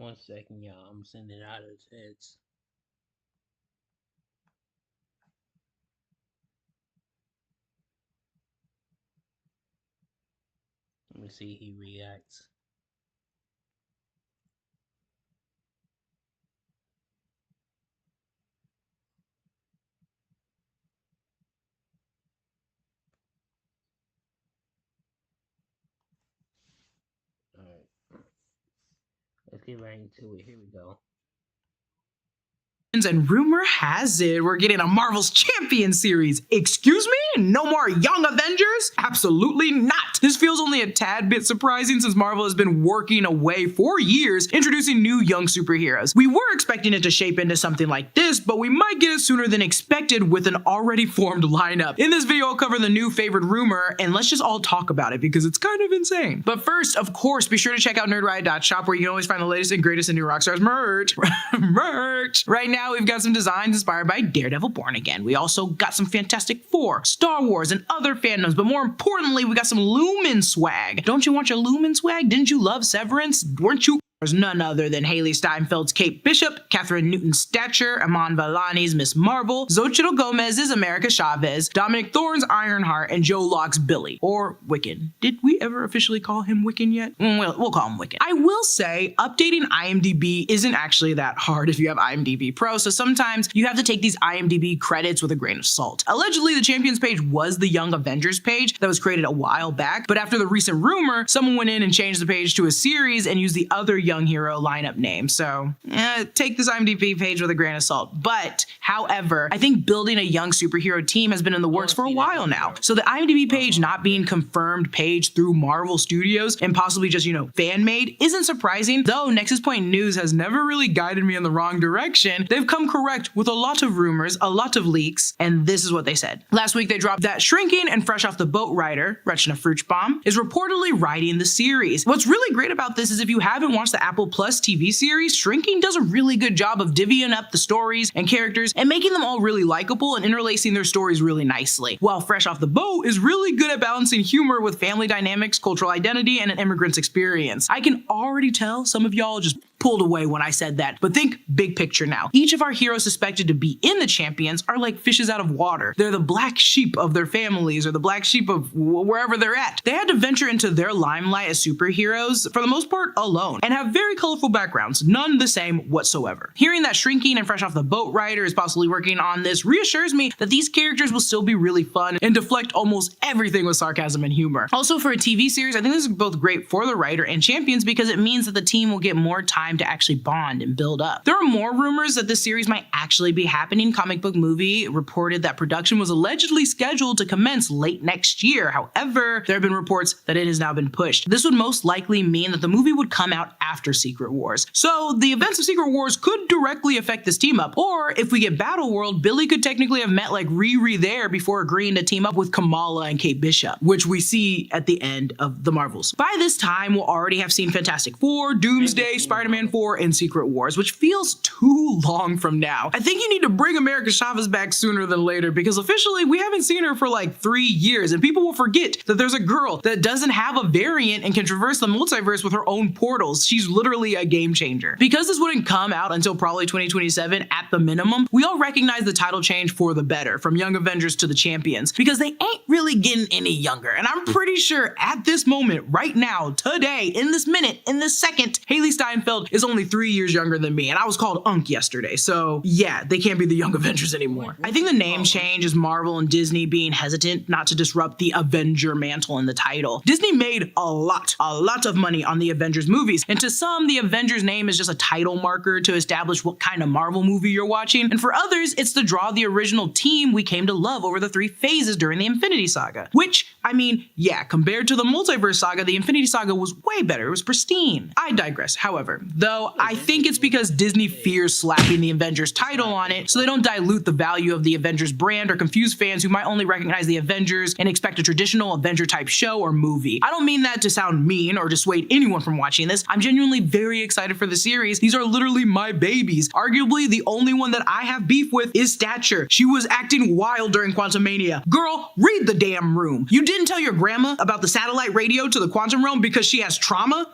One second, y'all. I'm sending out a text. Let me see he reacts. Alright. Let's get right into it. Here we go. And rumor has it we're getting a Marvel's Champion series. Excuse me? No more Young Avengers? Absolutely not. This feels only a tad bit surprising since Marvel has been working away for years introducing new young superheroes. We were expecting it to shape into something like this, but we might get it sooner than expected with an already formed lineup. In this video, I'll cover the new favorite rumor, and let's just all talk about it because it's kind of insane. But first, of course, be sure to check out nerdriot.shop where you can always find the latest and greatest in new Rockstars merch. merch! Right now, we've got some designs inspired by Daredevil Born Again. We also got some Fantastic Four, Star Wars, and other fandoms, but more importantly, we got some Lumen swag. Don't you want your Lumen swag? Didn't you love Severance? Weren't you? There's none other than Haley Steinfeld's Kate Bishop, Catherine Newton's Stature, Iman Vellani's Miss Marvel, Xochitl Gomez's America Chavez, Dominic Thorne's Ironheart, and Joe Locke's Billy, or Wiccan. Did we ever officially call him Wiccan yet? We'll call him Wiccan. I will say, updating IMDb isn't actually that hard if you have IMDb Pro, so sometimes you have to take these IMDb credits with a grain of salt. Allegedly, the Champions page was the Young Avengers page that was created a while back, but after the recent rumor, someone went in and changed the page to a series and used the other Young Hero lineup name. So take this IMDb page with a grain of salt. But however, I think building a young superhero team has been in the works for a while now. So the IMDb page not being confirmed page through Marvel Studios and possibly just, fan made isn't surprising, though Nexus Point News has never really guided me in the wrong direction. They've come correct with a lot of rumors, a lot of leaks, and this is what they said. Last week they dropped that Shrinking and Fresh Off the Boat writer, Rachna Fruchbaum, is reportedly writing the series. What's really great about this is if you haven't watched the Apple Plus TV series, Shrinking does a really good job of divvying up the stories and characters and making them all really likable and interlacing their stories really nicely. While Fresh Off the Boat is really good at balancing humor with family dynamics, cultural identity, and an immigrant's experience. I can already tell some of y'all just pulled away when I said that, but think big picture now. Each of our heroes suspected to be in the Champions are like fishes out of water. They're the black sheep of their families or the black sheep of wherever they're at. They had to venture into their limelight as superheroes, for the most part alone, and have very colorful backgrounds, none the same whatsoever. Hearing that Shrinking and Fresh Off the Boat writer is possibly working on this reassures me that these characters will still be really fun and deflect almost everything with sarcasm and humor. Also, for a TV series, I think this is both great for the writer and Champions because it means that the team will get more time to actually bond and build up. There are more rumors that this series might actually be happening. Comic Book Movie reported that production was allegedly scheduled to commence late next year. However, there have been reports that it has now been pushed. This would most likely mean that the movie would come out after Secret Wars. So the events of Secret Wars could directly affect this team up. Or if we get Battle World, Billy could technically have met like Riri there before agreeing to team up with Kamala and Kate Bishop, which we see at the end of the Marvels. By this time, we'll already have seen Fantastic Four, Doomsday, Spider-Man 4, and Secret Wars, which feels too long from now. I think you need to bring America Chavez back sooner than later because officially we haven't seen her for like 3 years and people will forget that there's a girl that doesn't have a variant and can traverse the multiverse with her own portals. She's literally a game changer. Because this wouldn't come out until probably 2027 at the minimum, we all recognize the title change for the better, from Young Avengers to the Champions, because they ain't really getting any younger. And I'm pretty sure at this moment, right now, today, in this minute, in this second, Haley Steinfeld is only 3 years younger than me, and I was called Unk yesterday, so yeah, they can't be the Young Avengers anymore. I think the name change is Marvel and Disney being hesitant not to disrupt the Avenger mantle in the title. Disney made a lot of money on the Avengers movies, and to some, the Avengers name is just a title marker to establish what kind of Marvel movie you're watching, and for others, it's to draw the original team we came to love over the 3 phases during the Infinity Saga. Which, I mean, yeah, compared to the Multiverse Saga, the Infinity Saga was way better. It was pristine. I digress, however, though I think it's because Disney fears slapping the Avengers title on it so they don't dilute the value of the Avengers brand or confuse fans who might only recognize the Avengers and expect a traditional Avenger type show or movie. I don't mean that to sound mean or dissuade anyone from watching this. I'm genuinely very excited for the series. These are literally my babies. Arguably, the only one that I have beef with is Stature. She was acting wild during Quantumania. Girl, read the damn room. You didn't tell your grandma about the satellite radio to the quantum realm because she has trauma?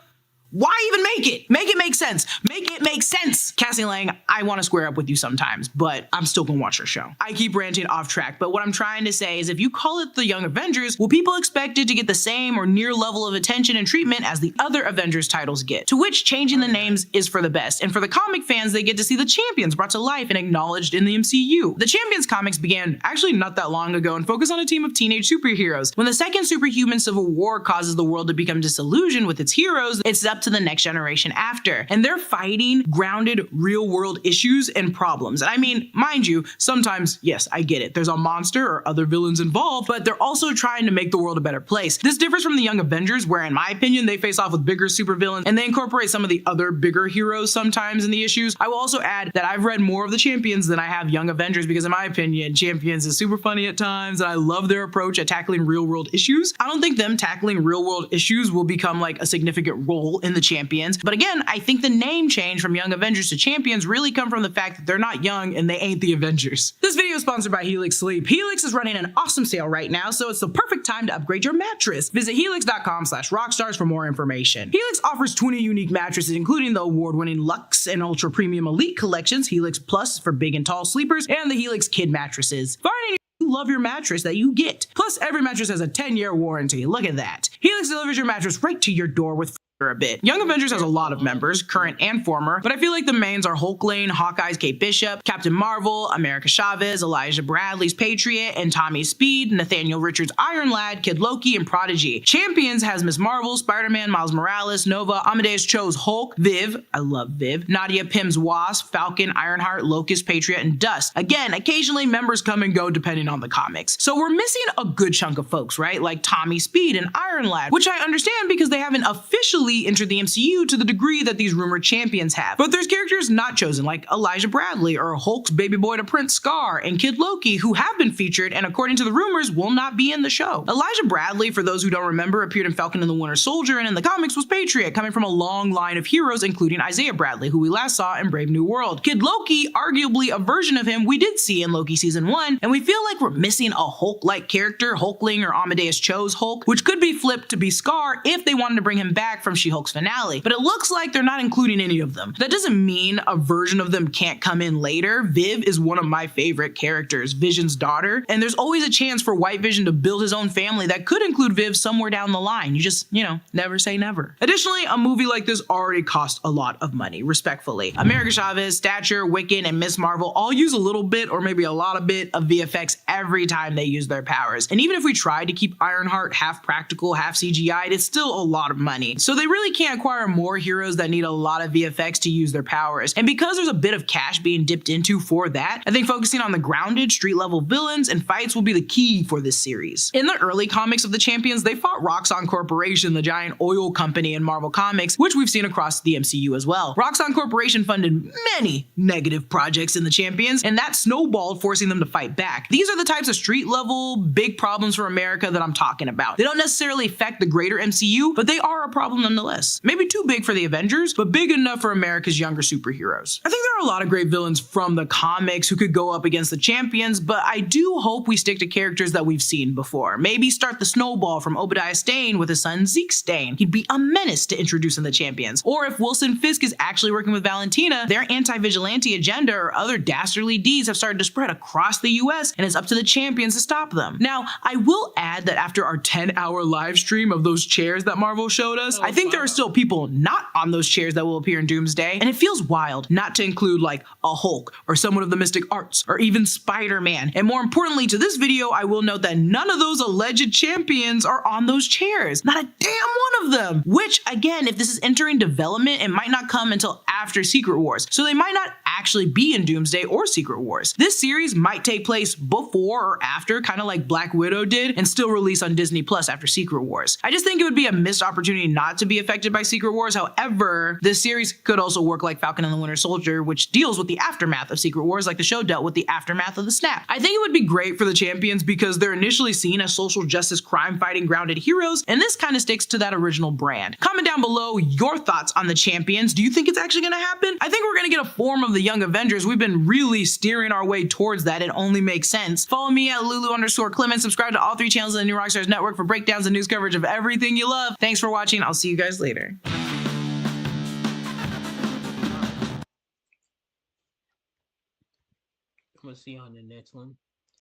Why even make it? Make it make sense. Make it make sense. Cassie Lang, I want to square up with you sometimes, but I'm still gonna watch her show. I keep ranting off track, but what I'm trying to say is if you call it the Young Avengers, will people expect it to get the same or near level of attention and treatment as the other Avengers titles get? To which changing the names is for the best. And for the comic fans, they get to see the champions brought to life and acknowledged in the MCU. The Champions comics began actually not that long ago and focus on a team of teenage superheroes. When the second superhuman civil war causes the world to become disillusioned with its heroes, it's up to the next generation after. And they're fighting grounded real world issues and problems. And I mean, mind you, sometimes, yes, I get it. There's a monster or other villains involved, but they're also trying to make the world a better place. This differs from the Young Avengers, where in my opinion, they face off with bigger supervillains and they incorporate some of the other bigger heroes sometimes in the issues. I will also add that I've read more of the Champions than I have Young Avengers because in my opinion, Champions is super funny at times and I love their approach at tackling real world issues. I don't think them tackling real world issues will become like a significant role in the Champions. But again, I think the name change from Young Avengers to Champions really come from the fact that they're not young and they ain't the Avengers. This video is sponsored by Helix Sleep. Helix is running an awesome sale right now, so it's the perfect time to upgrade your mattress. Visit helix.com/rockstars for more information. Helix offers 20 unique mattresses, including the award-winning Luxe and Ultra Premium Elite collections, Helix Plus for big and tall sleepers, and the Helix Kid mattresses. Finding you love your mattress that you get. Plus, every mattress has a 10-year warranty. Look at that. Helix delivers your mattress right to your door with a bit. Young Avengers has a lot of members, current and former, but I feel like the mains are Hulk Lane, Hawkeye's Kate Bishop, Captain Marvel, America Chavez, Elijah Bradley's Patriot, and Tommy Speed, Nathaniel Richards' Iron Lad, Kid Loki, and Prodigy. Champions has Ms. Marvel, Spider-Man, Miles Morales, Nova, Amadeus Cho's Hulk, Viv, I love Viv, Nadia Pym's Wasp, Falcon, Ironheart, Locust, Patriot, and Dust. Again, occasionally members come and go depending on the comics. So we're missing a good chunk of folks, right? Like Tommy Speed and Iron Lad, which I understand because they haven't officially entered the MCU to the degree that these rumored champions have. But there's characters not chosen like Elijah Bradley or Hulk's baby boy to Prince Scar and Kid Loki who have been featured and according to the rumors will not be in the show. Elijah Bradley, for those who don't remember, appeared in Falcon and the Winter Soldier and in the comics was Patriot, coming from a long line of heroes including Isaiah Bradley, who we last saw in Brave New World. Kid Loki, arguably a version of him we did see in Loki Season 1, and we feel like we're missing a Hulk-like character, Hulkling or Amadeus Cho's Hulk, which could be flipped to be Scar if they wanted to bring him back from She-Hulk's finale, but it looks like they're not including any of them. That doesn't mean a version of them can't come in later. Viv is one of my favorite characters, Vision's daughter, and there's always a chance for White Vision to build his own family that could include Viv somewhere down the line. You just, never say never. Additionally, a movie like this already cost a lot of money, respectfully. America Chavez, Stature, Wiccan, and Ms. Marvel all use a little bit or maybe a lot of bit of VFX every time they use their powers. And even if we tried to keep Ironheart half practical, half CGI'd, it's still a lot of money. So they really can't acquire more heroes that need a lot of VFX to use their powers. And because there's a bit of cash being dipped into for that, I think focusing on the grounded street level villains and fights will be the key for this series. In the early comics of the Champions, they fought Roxxon Corporation, the giant oil company in Marvel Comics, which we've seen across the MCU as well. Roxxon Corporation funded many negative projects in the Champions, and that snowballed, forcing them to fight back. These are the types of street level big problems for America that I'm talking about. They don't necessarily affect the greater MCU, but they are a problem nonetheless. Maybe too big for the Avengers, but big enough for America's younger superheroes. I think there are a lot of great villains from the comics who could go up against the Champions, but I do hope we stick to characters that we've seen before. Maybe start the snowball from Obadiah Stane with his son Zeke Stane. He'd be a menace to introduce in the Champions. Or if Wilson Fisk is actually working with Valentina, their anti-vigilante agenda or other dastardly deeds have started to spread across the US, and it's up to the Champions to stop them. Now, I will add that after our 10-hour live stream of those chairs that Marvel showed us, I think there are still people not on those chairs that will appear in Doomsday, and it feels wild not to include like a Hulk or someone of the Mystic Arts or even Spider-Man. And more importantly to this video, I will note that none of those alleged champions are on those chairs. Not a damn one of them. Which, again, if this is entering development, it might not come until after Secret Wars. So they might not actually be in Doomsday or Secret Wars. This series might take place before or after, kind of like Black Widow did, and still release on Disney Plus after Secret Wars. I just think it would be a missed opportunity not to be affected by Secret Wars. However, this series could also work like Falcon and the Winter Soldier, which deals with the aftermath of Secret Wars like the show dealt with the aftermath of the snap. I think it would be great for the Champions because they're initially seen as social justice crime-fighting grounded heroes, and this kind of sticks to that original brand. Comment down below your thoughts on the Champions. Do you think it's actually going to happen? I think we're going to get a form of the Young Avengers. We've been really steering our way towards that. It only makes sense. Follow me at Lulu_Clement. Subscribe to all 3 channels of the New Rockstars Network for breakdowns and news coverage of everything you love. Thanks for watching. I'll see you guys later. We'll see you on the next one.